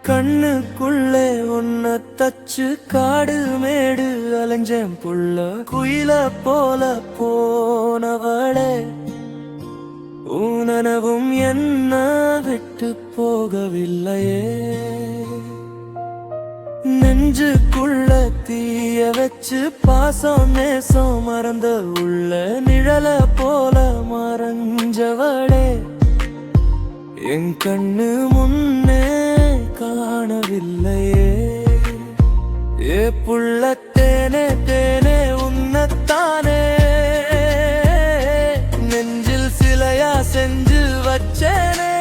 கண்ணுக்குள்ளே உன்னை தச்சு காடு மேடு அலைஞ்சேன் புள்ள குயில போல போனவளே உனவும் என்ன விட்டு போகவில்லையே நெஞ்சுக்குள்ள தீய வச்சு பாசம் நேசம் மறந்த உள்ள நிழல போல மறைஞ்சவளே என் கண்ணு முன்னே காணவில்லையே ஏ புள்ள தேனே தேனே உன்னத்தானே நெஞ்சில் சிலையா செஞ்சு வச்சேனே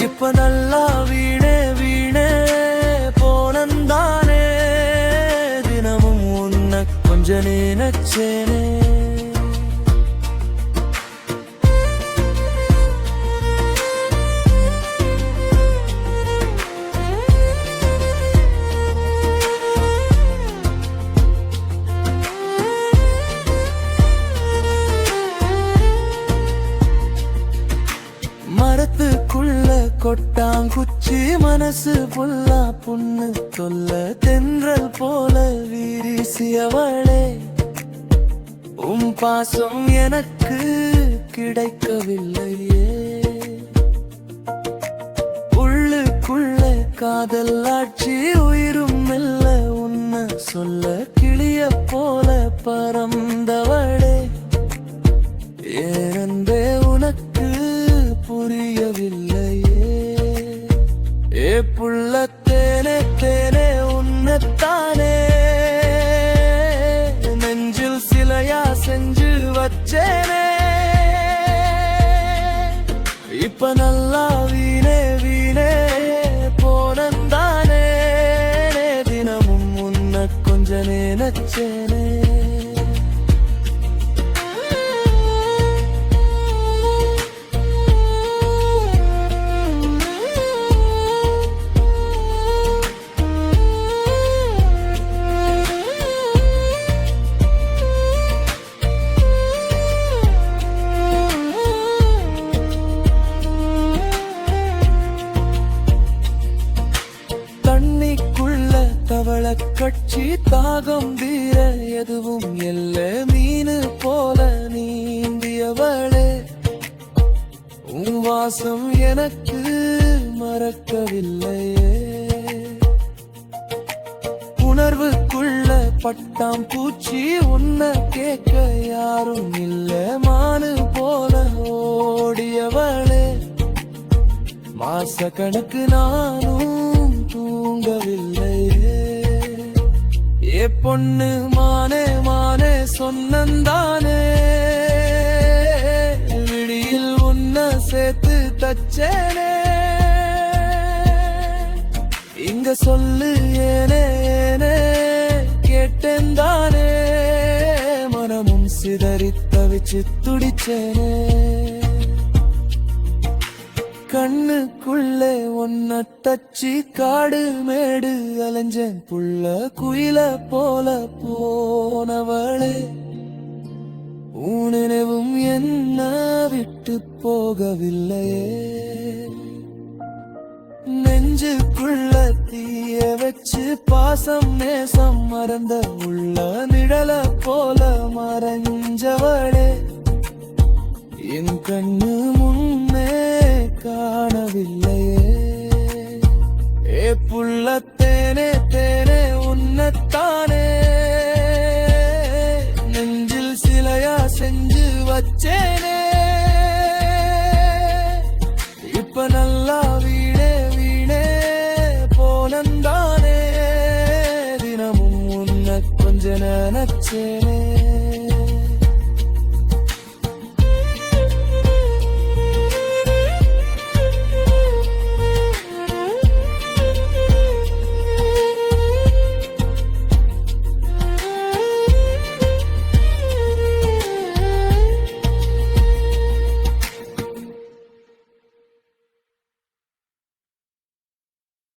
இப்ப நல்லா வீணே வீணே போனந்தானே தினமும் உன்னை கொஞ்ச நினைச்சேனே மரத்துக்குள்ள கொட்டாங்குச்சி மனசு புல்லா புண்ணு தொல்ல தென்றல் போல வீசியவளே பாசம் எனக்கு கிடைக்கவில்லையே உள்ளுக்குள்ள காதல் ஆட்சி உயிரும் மெல்ல உன்னை சொல்ல கிளிய போல பறந்தவளே ஏனென்றே உனக்கு புரியவில்லையே ஏ புள்ள தேனே தேனே உன்னத்தானே நெஞ்சில் சிலையா செஞ்சு வச்சேனே இப்ப நல்லா வீணே வீணே போனந்தானே தினமும் உன்னை கொஞ்ச நினைச்சேனே தவள கட்சி தாகம் தீர எதுவும் எல்ல மீனு போல நீந்தியவளே உன் வாசம் எனக்கு மறக்கவில்லையே உணர்வுக்குள்ள பட்டாம் பூச்சி உன்னை கேட்க யாரும் இல்ல மானு போல ஓடியவளே மாச கணக்கு நானும் தூங்கவில்லையே ஏ பொண்ணு மானே மானே சொன்னந்தானே விடியில் உன்னை சேர்த்து தச்சேனே இங்க சொல்லு ஏனே ஏனே கேட்டேன்தானே மனமும் சிதறி தவிச்சு துடிச்சேனே கண்ணுக்குள்ளே உன்னை தச்சி காடு மேடு அலைஞ்சேன் புள்ள குயில போல போனவளே உனவும் என்ன விட்டு போகவில்லையே நெஞ்சுக்குள்ள தீய வச்சு பாசம் நேசம் மறந்த உள்ள நிழல போல மறைஞ்சவளே என் கண்ணு முன்னே காணவில்லையே ஏ புள்ள தேனே தேனே உன்னத்தானே நெஞ்சில் சிலையா செஞ்சு வச்சேனே இப்ப நல்லா வீணே வீணே போனந்தானே தினமும் உன்னை கொஞ்ச நினைச்சேனே